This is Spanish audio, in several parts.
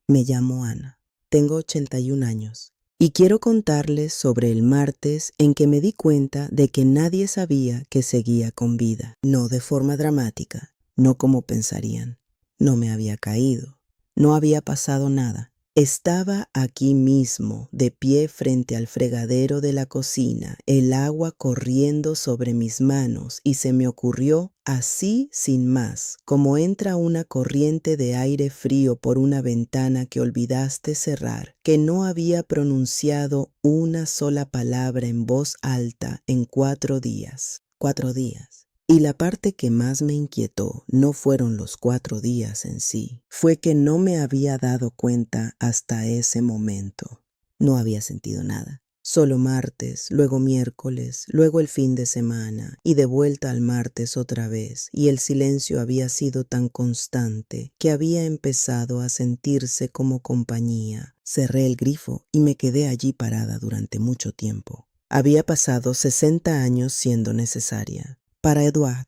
Me llamo Ana, tengo 81 años y quiero contarles sobre el martes en que me di cuenta de que nadie sabía que seguía con vida. No de forma dramática, no como pensarían. No me había caído, no había pasado nada. Estaba aquí mismo, de pie frente al fregadero de la cocina, el agua corriendo sobre mis manos, y se me ocurrió, así sin más, como entra una corriente de aire frío por una ventana que olvidaste cerrar, que no había pronunciado una sola palabra en voz alta en 4 días. 4 días. Y la parte que más me inquietó no fueron los 4 días en sí, fue que no me había dado cuenta hasta ese momento. No había sentido nada. Solo martes, luego miércoles, luego el fin de semana y de vuelta al martes otra vez, y el silencio había sido tan constante que había empezado a sentirse como compañía. Cerré el grifo y me quedé allí parada durante mucho tiempo. Había pasado 60 años siendo necesaria. Para Eduard,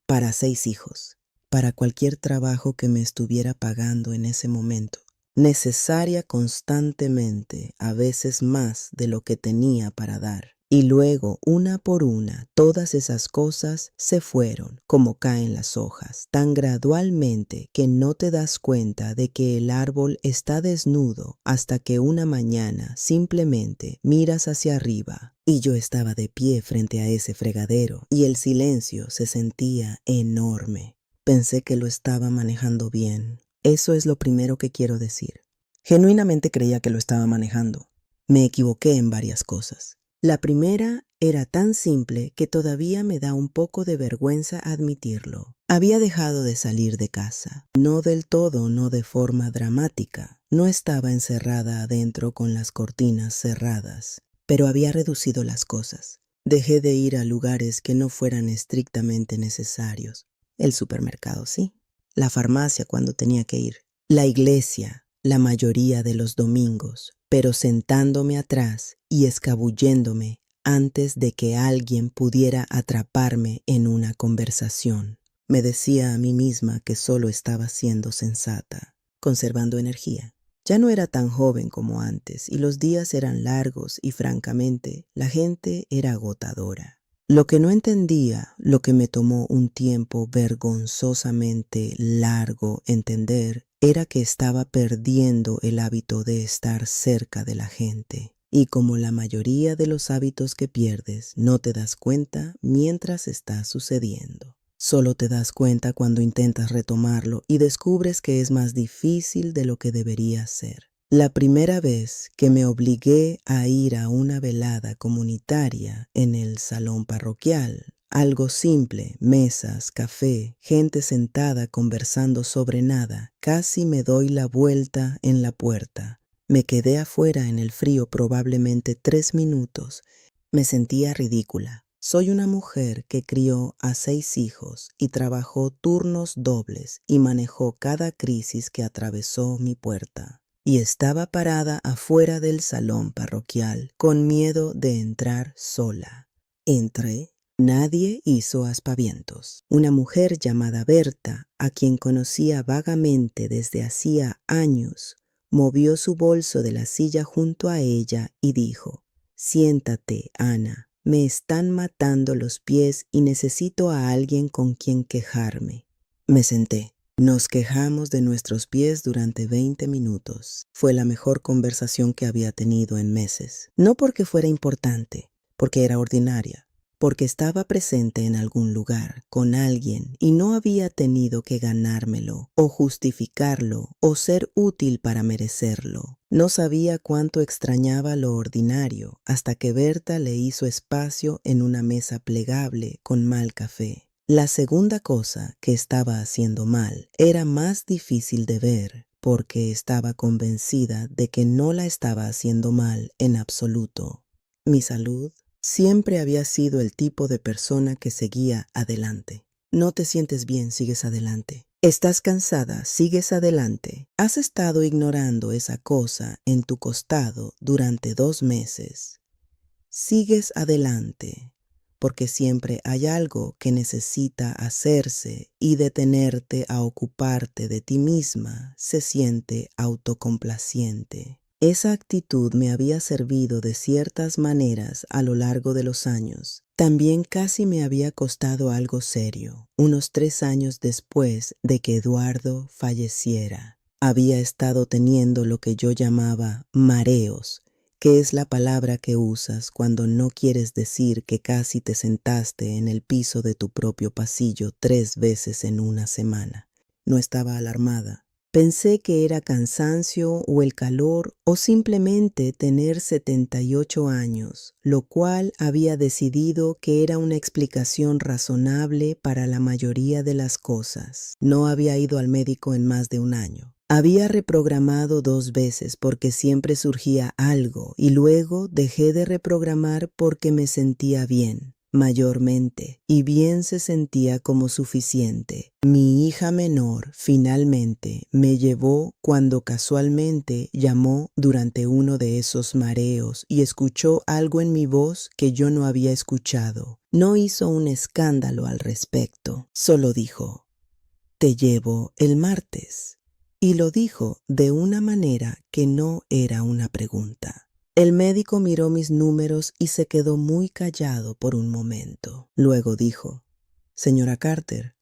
para 6 hijos, para cualquier trabajo que me estuviera pagando en ese momento. Necesaria constantemente, a veces más de lo que tenía para dar. Y luego, una por una, todas esas cosas se fueron, como caen las hojas, tan gradualmente que no te das cuenta de que el árbol está desnudo hasta que una mañana simplemente miras hacia arriba. Y yo estaba de pie frente a ese fregadero y el silencio se sentía enorme. Pensé que lo estaba manejando bien. Eso es lo primero que quiero decir. Genuinamente creía que lo estaba manejando. Me equivoqué en varias cosas. La primera era tan simple que todavía me da un poco de vergüenza admitirlo. Había dejado de salir de casa. No del todo, no de forma dramática. No estaba encerrada adentro con las cortinas cerradas, pero había reducido las cosas. Dejé de ir a lugares que no fueran estrictamente necesarios. El supermercado, sí. La farmacia cuando tenía que ir. La iglesia, la mayoría de los domingos, pero sentándome atrás y escabulléndome antes de que alguien pudiera atraparme en una conversación. Me decía a mí misma que solo estaba siendo sensata, conservando energía. Ya no era tan joven como antes y los días eran largos y francamente la gente era agotadora. Lo que no entendía, lo que me tomó un tiempo vergonzosamente largo entender, era que estaba perdiendo el hábito de estar cerca de la gente. Y como la mayoría de los hábitos que pierdes, no te das cuenta mientras está sucediendo. Solo te das cuenta cuando intentas retomarlo y descubres que es más difícil de lo que debería ser. La primera vez que me obligué a ir a una velada comunitaria en el salón parroquial, algo simple, mesas, café, gente sentada conversando sobre nada, casi me doy la vuelta en la puerta. Me quedé afuera en el frío probablemente 3 minutos. Me sentía ridícula. Soy una mujer que crió a 6 hijos y trabajó turnos dobles y manejó cada crisis que atravesó mi puerta. Y estaba parada afuera del salón parroquial con miedo de entrar sola. Entré. Nadie hizo aspavientos. Una mujer llamada Berta, a quien conocía vagamente desde hacía años, movió su bolso de la silla junto a ella y dijo: «Siéntate, Ana. Me están matando los pies y necesito a alguien con quien quejarme». Me senté. Nos quejamos de nuestros pies durante 20 minutos. Fue la mejor conversación que había tenido en meses. No porque fuera importante, porque era ordinaria, porque estaba presente en algún lugar, con alguien, y no había tenido que ganármelo, o justificarlo, o ser útil para merecerlo. No sabía cuánto extrañaba lo ordinario, hasta que Berta le hizo espacio en una mesa plegable con mal café. La segunda cosa que estaba haciendo mal era más difícil de ver, porque estaba convencida de que no la estaba haciendo mal en absoluto. Mi salud. Siempre había sido el tipo de persona que seguía adelante. No te sientes bien, sigues adelante. Estás cansada, sigues adelante. Has estado ignorando esa cosa en tu costado durante 2 meses. Sigues adelante. porque siempre hay algo que necesita hacerse y detenerte a ocuparte de ti misma se siente autocomplaciente. Esa actitud me había servido de ciertas maneras a lo largo de los años. También casi me había costado algo serio, unos 3 años después de que Eduardo falleciera. Había estado teniendo lo que yo llamaba mareos, que es la palabra que usas cuando no quieres decir que casi te sentaste en el piso de tu propio pasillo 3 veces en una semana. No estaba alarmada. Pensé que era cansancio o el calor o simplemente tener 78 años, lo cual había decidido que era una explicación razonable para la mayoría de las cosas. No había ido al médico en más de un año. Había reprogramado 2 veces porque siempre surgía algo y luego dejé de reprogramar porque me sentía bien, mayormente, y bien se sentía como suficiente. Mi hija menor finalmente me llevó cuando casualmente llamó durante uno de esos mareos y escuchó algo en mi voz que yo no había escuchado. No hizo un escándalo al respecto, solo dijo, «Te llevo el martes». Y lo dijo de una manera que no era una pregunta. El médico miró mis números y se quedó muy callado por un momento. Luego dijo, «Señora Carter,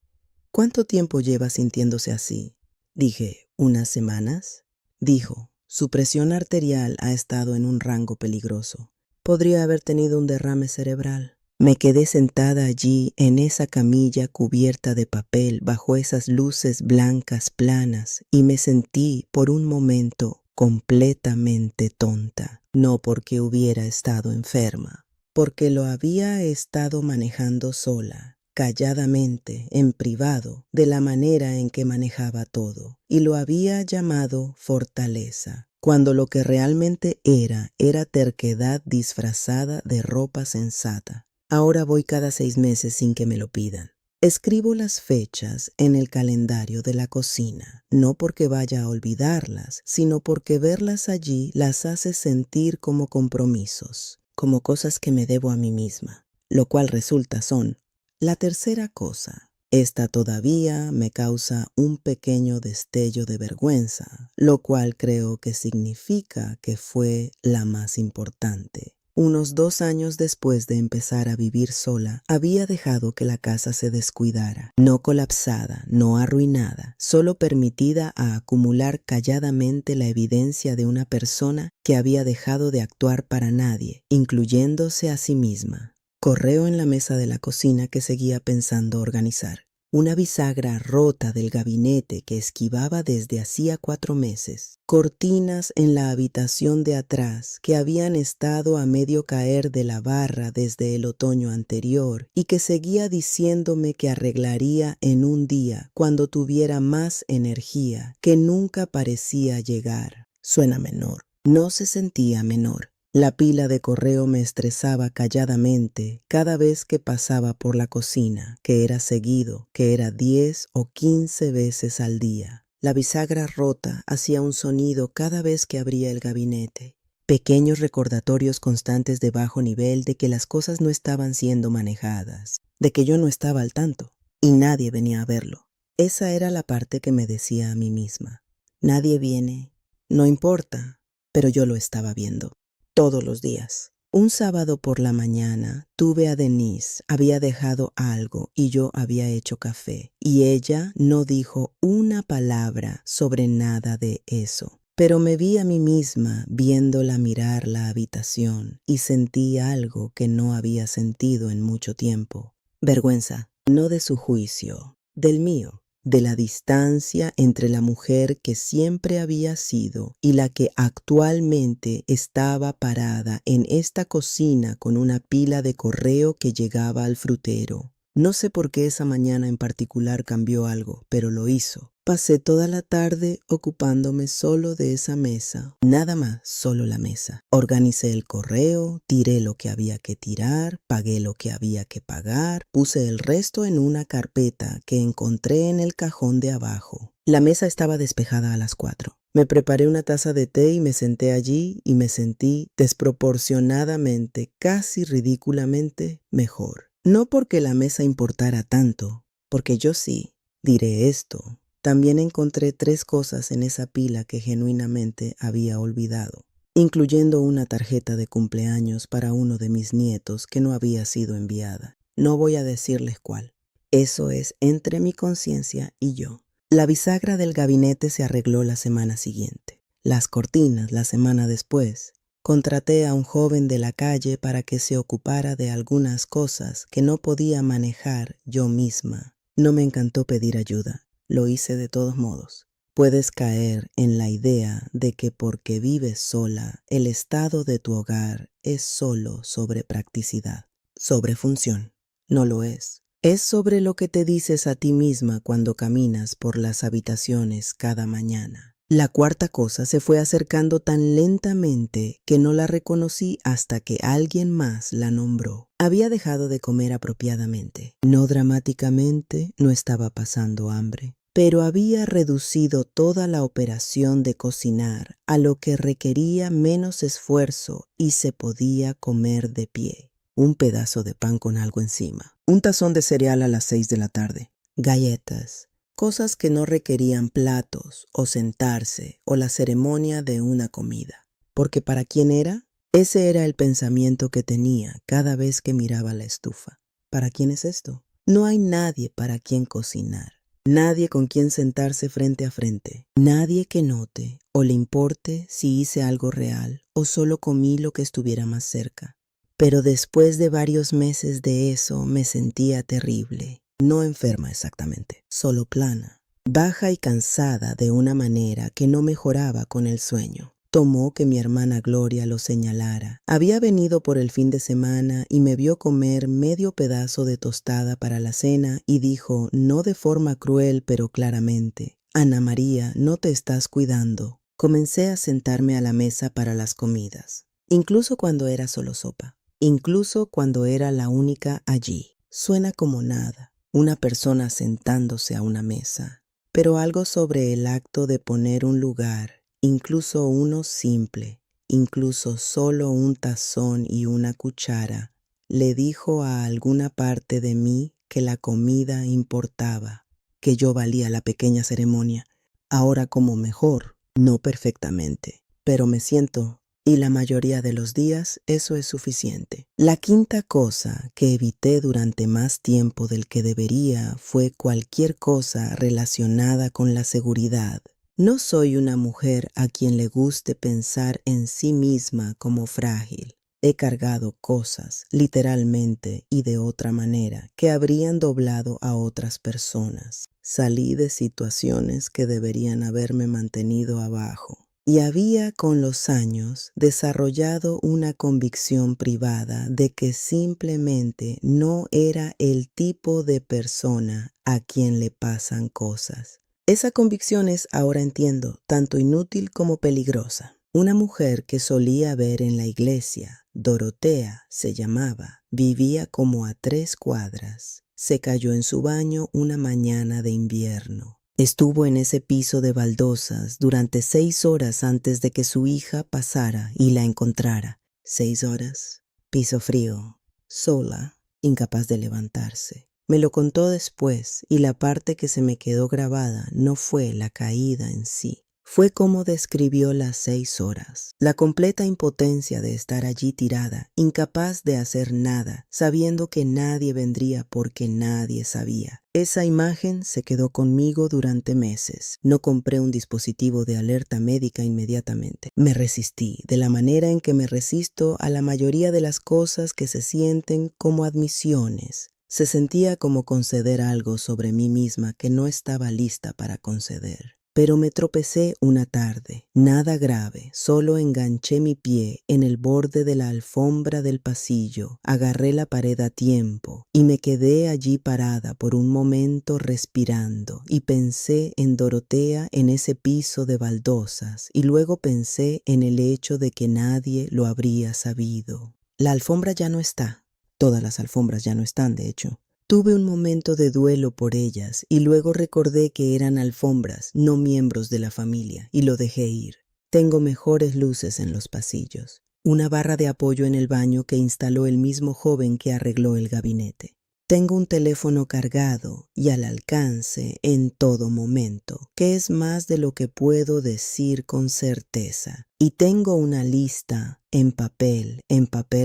¿cuánto tiempo lleva sintiéndose así?» Dije, «¿Unas semanas?» Dijo, «Su presión arterial ha estado en un rango peligroso. Podría haber tenido un derrame cerebral». Me quedé sentada allí en esa camilla cubierta de papel bajo esas luces blancas planas y me sentí por un momento completamente tonta. No porque hubiera estado enferma, porque lo había estado manejando sola, calladamente, en privado, de la manera en que manejaba todo, y lo había llamado fortaleza, cuando lo que realmente era terquedad disfrazada de ropa sensata. Ahora voy cada 6 meses sin que me lo pidan. Escribo las fechas en el calendario de la cocina, no porque vaya a olvidarlas, sino porque verlas allí las hace sentir como compromisos, como cosas que me debo a mí misma, lo cual resulta son la tercera cosa. Esta todavía me causa un pequeño destello de vergüenza, lo cual creo que significa que fue la más importante. Unos 2 años después de empezar a vivir sola, había dejado que la casa se descuidara, no colapsada, no arruinada, solo permitida a acumular calladamente la evidencia de una persona que había dejado de actuar para nadie, incluyéndose a sí misma. Correo en la mesa de la cocina que seguía pensando organizar. Una bisagra rota del gabinete que esquivaba desde hacía 4 meses, cortinas en la habitación de atrás que habían estado a medio caer de la barra desde el otoño anterior y que seguía diciéndome que arreglaría en un día cuando tuviera más energía, que nunca parecía llegar. Suena menor. No se sentía menor. La pila de correo me estresaba calladamente cada vez que pasaba por la cocina, que era seguido, que era 10 o 15 veces al día. La bisagra rota hacía un sonido cada vez que abría el gabinete. Pequeños recordatorios constantes de bajo nivel de que las cosas no estaban siendo manejadas, de que yo no estaba al tanto, y nadie venía a verlo. Esa era la parte que me decía a mí misma. Nadie viene, no importa, pero yo lo estaba viendo. Todos los días. Un sábado por la mañana tuve a Denise, había dejado algo y yo había hecho café, y ella no dijo una palabra sobre nada de eso. Pero me vi a mí misma viéndola mirar la habitación y sentí algo que no había sentido en mucho tiempo. Vergüenza, no de su juicio, del mío. De la distancia entre la mujer que siempre había sido y la que actualmente estaba parada en esta cocina con una pila de correo que llegaba al frutero. No sé por qué esa mañana en particular cambió algo, pero lo hizo. Pasé toda la tarde ocupándome solo de esa mesa. Nada más, solo la mesa. Organicé el correo, tiré lo que había que tirar, pagué lo que había que pagar, puse el resto en una carpeta que encontré en el cajón de abajo. La mesa estaba despejada a las 4. Me preparé una taza de té y me senté allí y me sentí desproporcionadamente, casi ridículamente, mejor. No porque la mesa importara tanto, porque yo sí, diré esto. También encontré 3 cosas en esa pila que genuinamente había olvidado, incluyendo una tarjeta de cumpleaños para uno de mis nietos que no había sido enviada. No voy a decirles cuál. Eso es entre mi conciencia y yo. La bisagra del gabinete se arregló la semana siguiente. Las cortinas la semana después. Contraté a un joven de la calle para que se ocupara de algunas cosas que no podía manejar yo misma. No me encantó pedir ayuda. Lo hice de todos modos. Puedes caer en la idea de que porque vives sola, el estado de tu hogar es solo sobre practicidad, sobre función. No lo es. Es sobre lo que te dices a ti misma cuando caminas por las habitaciones cada mañana. La 4ª cosa se fue acercando tan lentamente que no la reconocí hasta que alguien más la nombró. Había dejado de comer apropiadamente. No dramáticamente, no estaba pasando hambre, pero había reducido toda la operación de cocinar a lo que requería menos esfuerzo y se podía comer de pie. Un pedazo de pan con algo encima, un tazón de cereal a las 6 de la tarde, galletas, cosas que no requerían platos o sentarse o la ceremonia de una comida. Porque ¿para quién era? Ese era el pensamiento que tenía cada vez que miraba la estufa. ¿Para quién es esto? No hay nadie para quien cocinar. Nadie con quien sentarse frente a frente. Nadie que note o le importe si hice algo real o solo comí lo que estuviera más cerca. Pero después de varios meses de eso me sentía terrible. No enferma exactamente, solo plana, baja y cansada de una manera que no mejoraba con el sueño. Tomó que mi hermana Gloria lo señalara. Había venido por el fin de semana y me vio comer medio pedazo de tostada para la cena y dijo, no de forma cruel pero claramente, Ana María, no te estás cuidando. Comencé a sentarme a la mesa para las comidas, incluso cuando era solo sopa, incluso cuando era la única allí. Suena como nada. Una persona sentándose a una mesa, pero algo sobre el acto de poner un lugar, incluso uno simple, incluso solo un tazón y una cuchara, le dijo a alguna parte de mí que la comida importaba, que yo valía la pequeña ceremonia. Ahora como mejor, no perfectamente, pero me siento. Y la mayoría de los días eso es suficiente. La 5ª cosa que evité durante más tiempo del que debería fue cualquier cosa relacionada con la seguridad. No soy una mujer a quien le guste pensar en sí misma como frágil. He cargado cosas, literalmente y de otra manera, que habrían doblado a otras personas. Salí de situaciones que deberían haberme mantenido abajo. Y había con los años desarrollado una convicción privada de que simplemente no era el tipo de persona a quien le pasan cosas. Esa convicción es, ahora entiendo, tanto inútil como peligrosa. Una mujer que solía ver en la iglesia, Dorotea se llamaba, vivía como a 3 cuadras. Se cayó en su baño una mañana de invierno. Estuvo en ese piso de baldosas durante 6 horas antes de que su hija pasara y la encontrara. 6 horas, piso frío, sola, incapaz de levantarse. Me lo contó después y la parte que se me quedó grabada no fue la caída en sí. Fue como describió las 6 horas, la completa impotencia de estar allí tirada, incapaz de hacer nada, sabiendo que nadie vendría porque nadie sabía. Esa imagen se quedó conmigo durante meses. No compré un dispositivo de alerta médica inmediatamente. Me resistí, de la manera en que me resisto a la mayoría de las cosas que se sienten como admisiones. Se sentía como conceder algo sobre mí misma que no estaba lista para conceder. Pero me tropecé una tarde, nada grave, solo enganché mi pie en el borde de la alfombra del pasillo, agarré la pared a tiempo y me quedé allí parada por un momento respirando y pensé en Dorotea en ese piso de baldosas y luego pensé en el hecho de que nadie lo habría sabido. La alfombra ya no está, todas las alfombras ya no están, de hecho. Tuve un momento de duelo por ellas y luego recordé que eran alfombras, no miembros de la familia, y lo dejé ir. Tengo mejores luces en los pasillos. Una barra de apoyo en el baño que instaló el mismo joven que arregló el gabinete. Tengo un teléfono cargado y al alcance en todo momento, que es más de lo que puedo decir con certeza. Y tengo una lista en papel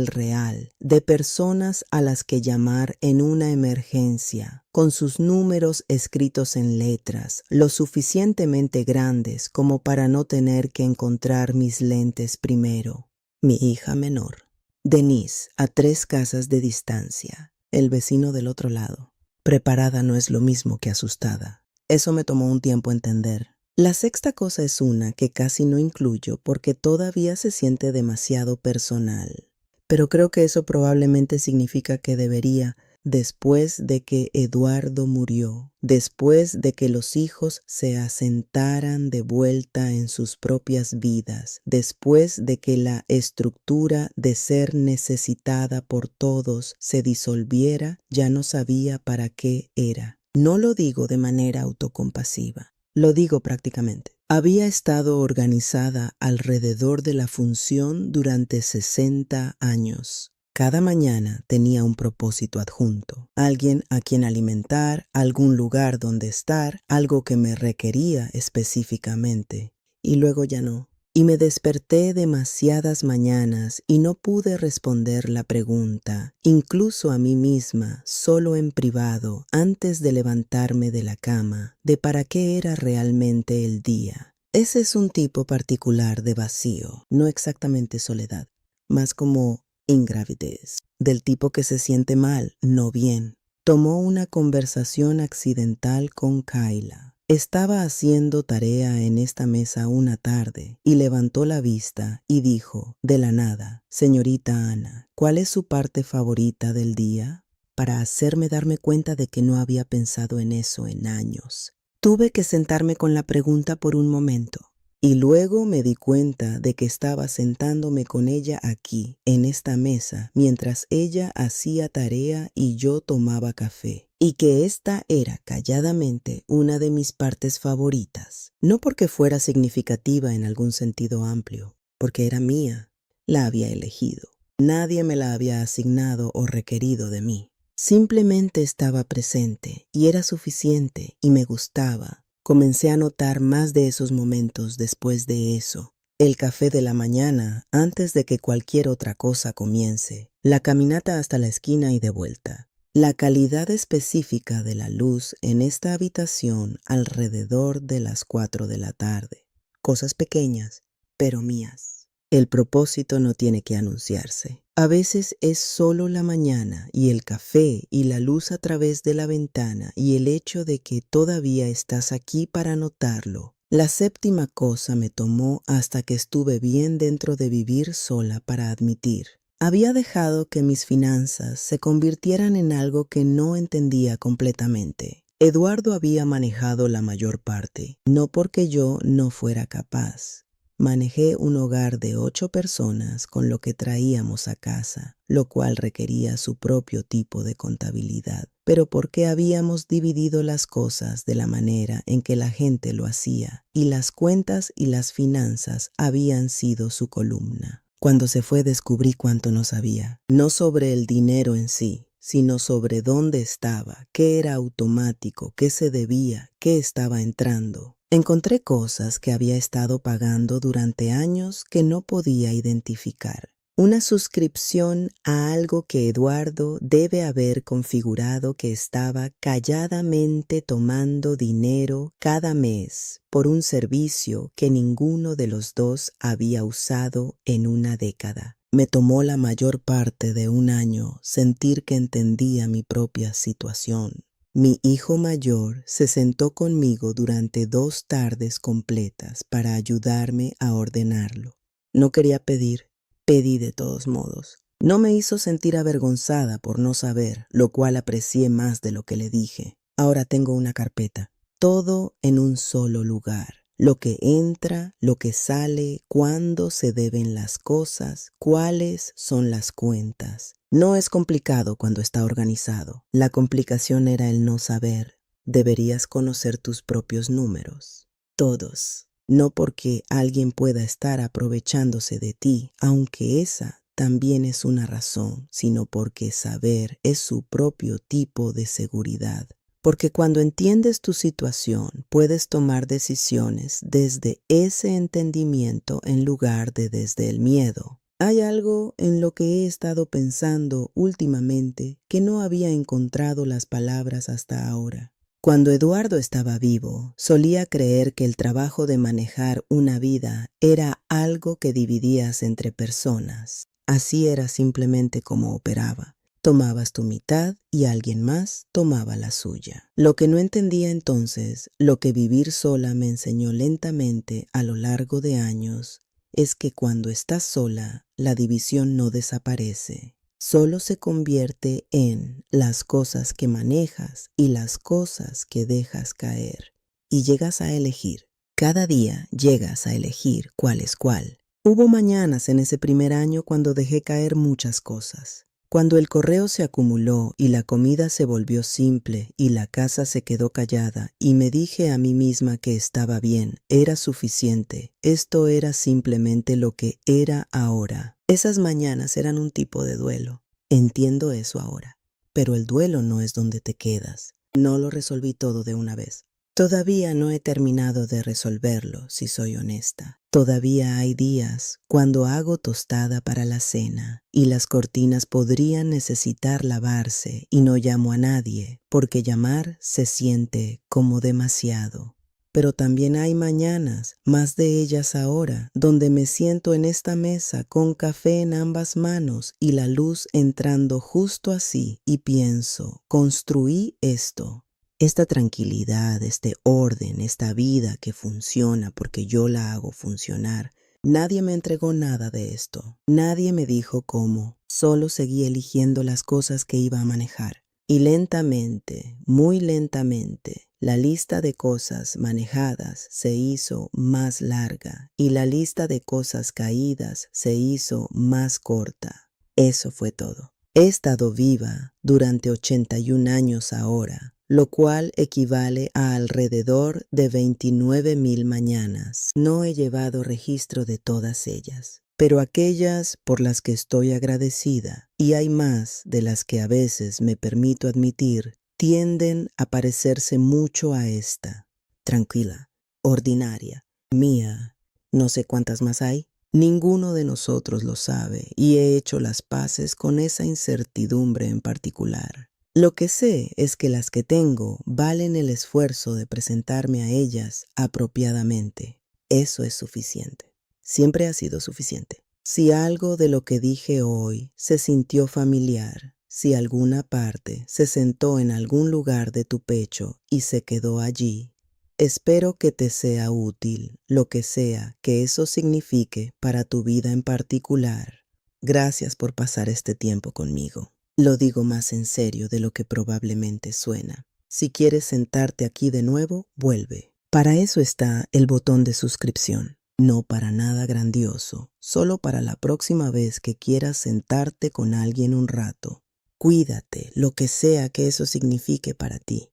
real, de personas a las que llamar en una emergencia, con sus números escritos en letras, lo suficientemente grandes como para no tener que encontrar mis lentes primero. Mi hija menor, Denise, a 3 casas de distancia. El vecino del otro lado. Preparada no es lo mismo que asustada. Eso me tomó un tiempo entender. La sexta cosa es una que casi no incluyo porque todavía se siente demasiado personal. Pero creo que eso probablemente significa que debería, después de que Eduardo murió, después de que los hijos se asentaran de vuelta en sus propias vidas, después de que la estructura de ser necesitada por todos se disolviera, ya no sabía para qué era. No lo digo de manera autocompasiva, lo digo prácticamente. Había estado organizada alrededor de la función durante 60 años. Cada mañana tenía un propósito adjunto, alguien a quien alimentar, algún lugar donde estar, algo que me requería específicamente. Y luego ya no. Y me desperté demasiadas mañanas y no pude responder la pregunta, incluso a mí misma, solo en privado, antes de levantarme de la cama, de para qué era realmente el día. Ese es un tipo particular de vacío, no exactamente soledad, más como ingravidez, del tipo que se siente mal, no bien. Tomó una conversación accidental con Kayla. Estaba haciendo tarea en esta mesa una tarde y levantó la vista y dijo, de la nada, «Señorita Ana, ¿cuál es su parte favorita del día?» Para hacerme darme cuenta de que no había pensado en eso en años. Tuve que sentarme con la pregunta por un momento. Y luego me di cuenta de que estaba sentándome con ella aquí, en esta mesa, mientras ella hacía tarea y yo tomaba café. Y que esta era calladamente una de mis partes favoritas. No porque fuera significativa en algún sentido amplio, porque era mía. La había elegido. Nadie me la había asignado o requerido de mí. Simplemente estaba presente y era suficiente y me gustaba. Comencé a notar más de esos momentos después de eso. El café de la mañana antes de que cualquier otra cosa comience. La caminata hasta la esquina y de vuelta. La calidad específica de la luz en esta habitación alrededor de las 4 de la tarde. Cosas pequeñas, pero mías. El propósito no tiene que anunciarse. A veces es solo la mañana y el café y la luz a través de la ventana y el hecho de que todavía estás aquí para notarlo. La séptima cosa me tomó hasta que estuve bien dentro de vivir sola para admitir. Había dejado que mis finanzas se convirtieran en algo que no entendía completamente. Eduardo había manejado la mayor parte, no porque yo no fuera capaz. Manejé un hogar de 8 personas con lo que traíamos a casa, lo cual requería su propio tipo de contabilidad, pero porque habíamos dividido las cosas de la manera en que la gente lo hacía, y las cuentas y las finanzas habían sido su columna. Cuando se fue descubrí cuánto no sabía, no sobre el dinero en sí, sino sobre dónde estaba, qué era automático, qué se debía, qué estaba entrando. Encontré cosas que había estado pagando durante años que no podía identificar. Una suscripción a algo que Eduardo debe haber configurado que estaba calladamente tomando dinero cada mes por un servicio que ninguno de los dos había usado en una década. Me tomó la mayor parte de un año sentir que entendía mi propia situación. Mi hijo mayor se sentó conmigo durante 2 tardes completas para ayudarme a ordenarlo. No quería pedir, pedí de todos modos. No me hizo sentir avergonzada por no saber, lo cual aprecié más de lo que le dije. Ahora tengo una carpeta, todo en un solo lugar. Lo que entra, lo que sale, cuándo se deben las cosas, cuáles son las cuentas. No es complicado cuando está organizado. La complicación era el no saber. Deberías conocer tus propios números. Todos. No porque alguien pueda estar aprovechándose de ti, aunque esa también es una razón, sino porque saber es su propio tipo de seguridad. Porque cuando entiendes tu situación, puedes tomar decisiones desde ese entendimiento en lugar de desde el miedo. Hay algo en lo que he estado pensando últimamente que no había encontrado las palabras hasta ahora. Cuando Eduardo estaba vivo, solía creer que el trabajo de manejar una vida era algo que dividías entre personas. Así era simplemente como operaba. Tomabas tu mitad y alguien más tomaba la suya. Lo que no entendía entonces, lo que vivir sola me enseñó lentamente a lo largo de años, es que cuando estás sola, la división no desaparece. Solo se convierte en las cosas que manejas y las cosas que dejas caer. Y llegas a elegir. Cada día llegas a elegir cuál es cuál. Hubo mañanas en ese primer año cuando dejé caer muchas cosas. Cuando el correo se acumuló y la comida se volvió simple y la casa se quedó callada y me dije a mí misma que estaba bien, era suficiente, esto era simplemente lo que era ahora. Esas mañanas eran un tipo de duelo. Entiendo eso ahora. Pero el duelo no es donde te quedas. No lo resolví todo de una vez. Todavía no he terminado de resolverlo, si soy honesta. Todavía hay días cuando hago tostada para la cena y las cortinas podrían necesitar lavarse y no llamo a nadie porque llamar se siente como demasiado. Pero también hay mañanas, más de ellas ahora, donde me siento en esta mesa con café en ambas manos y la luz entrando justo así y pienso, construí esto. Esta tranquilidad, este orden, esta vida que funciona porque yo la hago funcionar. Nadie me entregó nada de esto. Nadie me dijo cómo. Solo seguí eligiendo las cosas que iba a manejar. Y lentamente, muy lentamente, la lista de cosas manejadas se hizo más larga y la lista de cosas caídas se hizo más corta. Eso fue todo. He estado viva durante 81 años ahora, lo cual equivale a alrededor de 29,000 mañanas. No he llevado registro de todas ellas, pero aquellas por las que estoy agradecida, y hay más de las que a veces me permito admitir, tienden a parecerse mucho a esta. Tranquila, ordinaria, mía. No sé cuántas más hay. Ninguno de nosotros lo sabe y he hecho las paces con esa incertidumbre en particular. Lo que sé es que las que tengo valen el esfuerzo de presentarme a ellas apropiadamente. Eso es suficiente. Siempre ha sido suficiente. Si algo de lo que dije hoy se sintió familiar, si alguna parte se sentó en algún lugar de tu pecho y se quedó allí, espero que te sea útil, lo que sea que eso signifique para tu vida en particular. Gracias por pasar este tiempo conmigo. Lo digo más en serio de lo que probablemente suena. Si quieres sentarte aquí de nuevo, vuelve. Para eso está el botón de suscripción. No para nada grandioso, solo para la próxima vez que quieras sentarte con alguien un rato. Cuídate, lo que sea que eso signifique para ti.